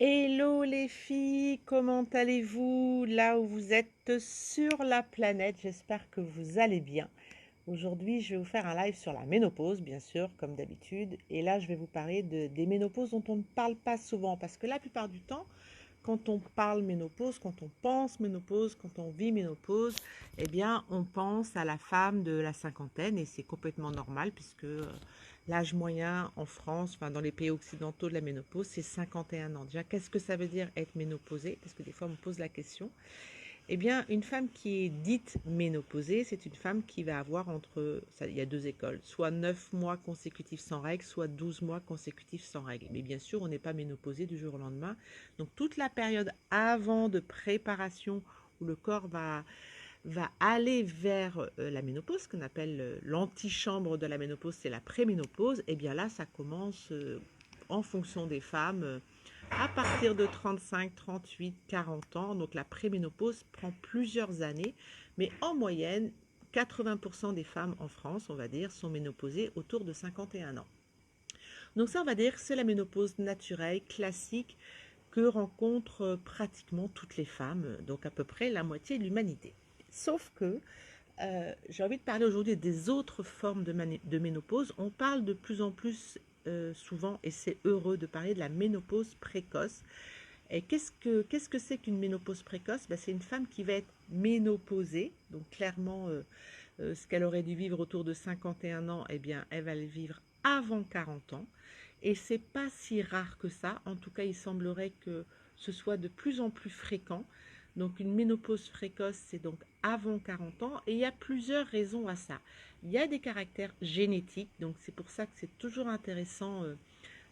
Hello les filles, comment allez-vous là où vous êtes sur la planète? J'espère que vous allez bien. Aujourd'hui, je vais vous faire un live sur la ménopause, bien sûr, comme d'habitude. Et là, je vais vous parler des ménopauses dont on ne parle pas souvent. Parce que la plupart du temps, quand on parle ménopause, quand on pense ménopause, quand on vit ménopause, eh bien, on pense à la femme de la cinquantaine et c'est complètement normal puisque l'âge moyen en France, enfin dans les pays occidentaux de la ménopause, c'est 51 ans. Déjà, qu'est-ce que ça veut dire être ménopausée? Parce que des fois, on me pose la question. Eh bien, une femme qui est dite ménopausée, c'est une femme qui va avoir il y a deux écoles, soit 9 mois consécutifs sans règles, soit 12 mois consécutifs sans règles. Mais bien sûr, on n'est pas ménopausé du jour au lendemain. Donc, toute la période avant de préparation où le corps va aller vers la ménopause, ce qu'on appelle l'antichambre de la ménopause, c'est la préménopause, et bien là, ça commence en fonction des femmes à partir de 35, 38, 40 ans. Donc la préménopause prend plusieurs années, mais en moyenne, 80% des femmes en France, on va dire, sont ménopausées autour de 51 ans. Donc ça, on va dire, c'est la ménopause naturelle, classique, que rencontrent pratiquement toutes les femmes, donc à peu près la moitié de l'humanité. Sauf que j'ai envie de parler aujourd'hui des autres formes de ménopause. On parle de plus en plus souvent, et c'est heureux de parler de la ménopause précoce. Et qu'est-ce que c'est qu'une ménopause précoce? Ben, c'est une femme qui va être ménopausée, donc clairement ce qu'elle aurait dû vivre autour de 51 ans, eh bien elle va le vivre avant 40 ans. Et c'est pas si rare que ça. En tout cas, il semblerait que ce soit de plus en plus fréquent. Donc une ménopause précoce, c'est donc avant 40 ans. Et il y a plusieurs raisons à ça. Il y a des caractères génétiques. Donc c'est pour ça que c'est toujours intéressant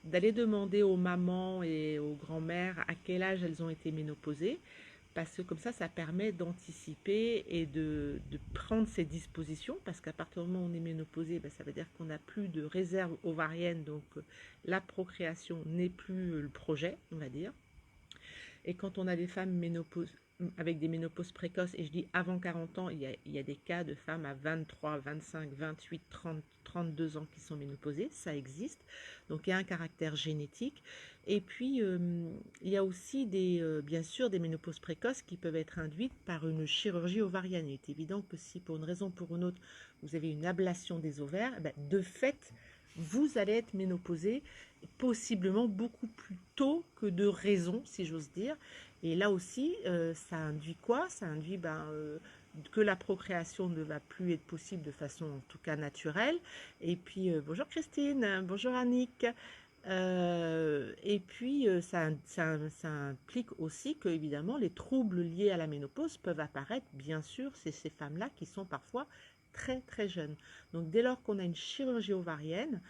d'aller demander aux mamans et aux grands-mères à quel âge elles ont été ménopausées. Parce que comme ça permet d'anticiper et de prendre ses dispositions. Parce qu'à partir du moment où on est ménopausé, ben, ça veut dire qu'on n'a plus de réserve ovarienne. Donc la procréation n'est plus le projet, on va dire. Et quand on a des femmes avec des ménopauses précoces, et je dis avant 40 ans, il y a des cas de femmes à 23, 25, 28, 30, 32 ans qui sont ménopausées, ça existe. Donc il y a un caractère génétique. Et puis il y a aussi bien sûr des ménopauses précoces qui peuvent être induites par une chirurgie ovarienne. Il est évident que si pour une raison ou pour une autre, vous avez une ablation des ovaires, ben, de fait, vous allez être ménopausée possiblement beaucoup plus tôt que de raison, si j'ose dire. Et là aussi, ça induit quoi? Ça induit que la procréation ne va plus être possible de façon en tout cas naturelle. Et puis, bonjour Christine, bonjour Annick. Et puis, ça implique aussi que, évidemment, les troubles liés à la ménopause peuvent apparaître, bien sûr, c'est ces femmes-là qui sont parfois très très jeunes. Donc, dès lors qu'on a une chirurgie ovarienne,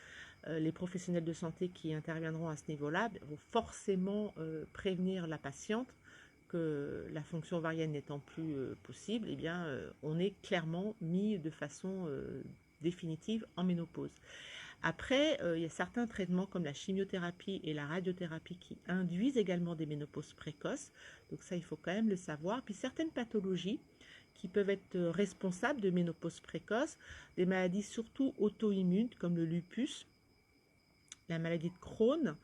les professionnels de santé qui interviendront à ce niveau-là vont forcément prévenir la patiente que la fonction ovarienne n'étant plus possible, eh bien, on est clairement mis de façon définitive en ménopause. Après, il y a certains traitements comme la chimiothérapie et la radiothérapie qui induisent également des ménopauses précoces. Donc ça, il faut quand même le savoir. Puis certaines pathologies qui peuvent être responsables de ménopause précoce, des maladies surtout auto-immunes comme le lupus, la maladie de Crohn,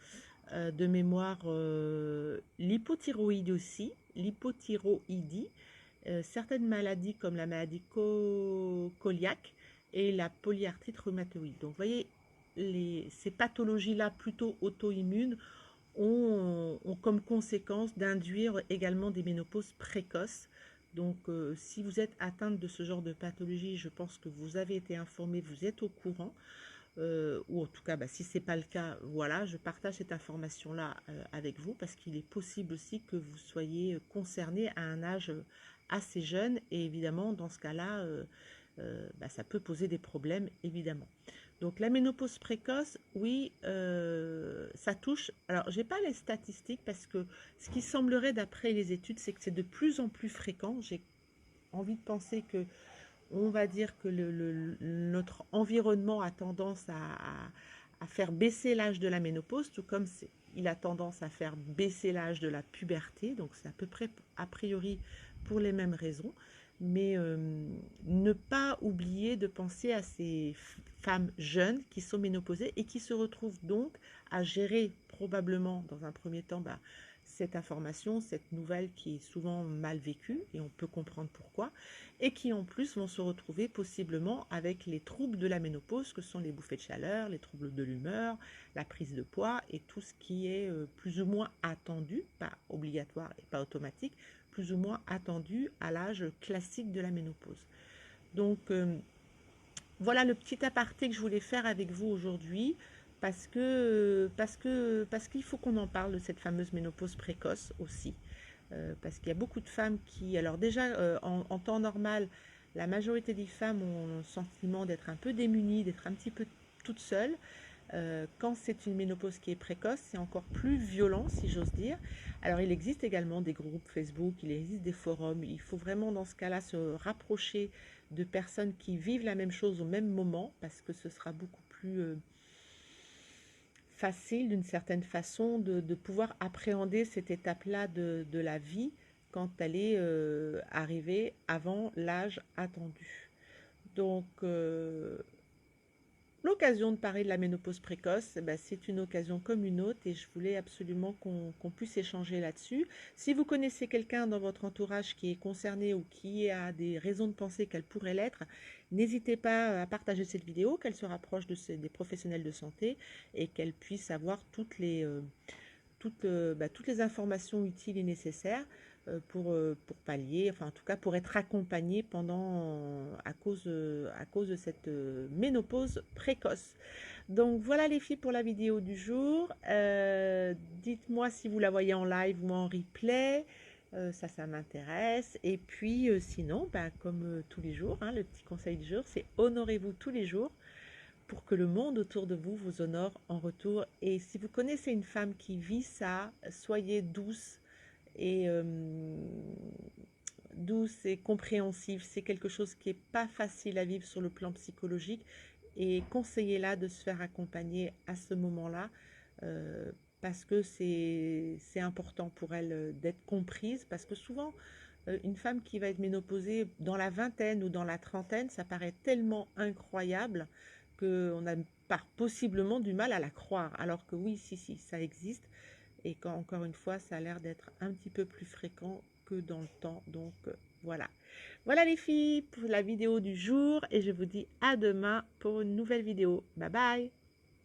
de mémoire l'hypothyroïdie aussi, l'hypothyroïdie, certaines maladies comme la maladie cœliaque et la polyarthrite rhumatoïde. Donc vous voyez, ces pathologies-là plutôt auto-immunes ont comme conséquence d'induire également des ménopauses précoces. Donc si vous êtes atteinte de ce genre de pathologie, je pense que vous avez été informé, vous êtes au courant. Ou en tout cas, si ce n'est pas le cas, voilà, je partage cette information-là avec vous parce qu'il est possible aussi que vous soyez concerné à un âge assez jeune et évidemment, dans ce cas-là, ça peut poser des problèmes, évidemment. Donc la ménopause précoce, oui, ça touche. Alors, j'ai pas les statistiques parce que ce qui semblerait d'après les études, c'est que c'est de plus en plus fréquent. J'ai envie de penser que on va dire que notre environnement a tendance à faire baisser l'âge de la ménopause, tout comme il a tendance à faire baisser l'âge de la puberté, donc c'est à peu près a priori pour les mêmes raisons. Mais ne pas oublier de penser à ces femmes jeunes qui sont ménopausées et qui se retrouvent donc à gérer probablement dans un premier temps cette information, cette nouvelle qui est souvent mal vécue, et on peut comprendre pourquoi, et qui en plus vont se retrouver possiblement avec les troubles de la ménopause, que sont les bouffées de chaleur, les troubles de l'humeur, la prise de poids, et tout ce qui est plus ou moins attendu, pas obligatoire et pas automatique, plus ou moins attendu à l'âge classique de la ménopause. Donc, voilà le petit aparté que je voulais faire avec vous aujourd'hui, parce qu'il faut qu'on en parle de cette fameuse ménopause précoce aussi. Parce qu'il y a beaucoup de femmes qui, alors déjà en temps normal, la majorité des femmes ont le sentiment d'être un peu démunies, d'être un petit peu toutes seules. Quand c'est une ménopause qui est précoce, c'est encore plus violent, si j'ose dire. Alors, il existe également des groupes Facebook, il existe des forums. Il faut vraiment, dans ce cas-là, se rapprocher de personnes qui vivent la même chose au même moment, parce que ce sera beaucoup plus facile, d'une certaine façon, de pouvoir appréhender cette étape-là de la vie quand elle est arrivée avant l'âge attendu. Donc, l'occasion de parler de la ménopause précoce, c'est une occasion comme une autre, et je voulais absolument qu'on puisse échanger là-dessus. Si vous connaissez quelqu'un dans votre entourage qui est concerné ou qui a des raisons de penser qu'elle pourrait l'être, n'hésitez pas à partager cette vidéo, qu'elle se rapproche des professionnels de santé et qu'elle puisse avoir toutes les informations utiles et nécessaires pour pallier, enfin en tout cas pour être accompagné à cause de cette ménopause précoce. Donc voilà les filles pour la vidéo du jour. Dites-moi si vous la voyez en live ou en replay. Ça m'intéresse. Et puis sinon, comme tous les jours, hein, le petit conseil du jour, c'est honorez-vous tous les jours pour que le monde autour de vous vous honore en retour. Et si vous connaissez une femme qui vit ça, soyez et euh, douce et compréhensive. C'est quelque chose qui n'est pas facile à vivre sur le plan psychologique, et conseillez-la de se faire accompagner à ce moment-là, parce que c'est important pour elle d'être comprise, parce que souvent une femme qui va être ménopausée dans la vingtaine ou dans la trentaine, ça paraît tellement incroyable qu'on a possiblement du mal à la croire, alors que oui, si, ça existe, et quand, encore une fois, ça a l'air d'être un petit peu plus fréquent que dans le temps. Donc voilà. Voilà les filles pour la vidéo du jour, et je vous dis à demain pour une nouvelle vidéo. Bye bye.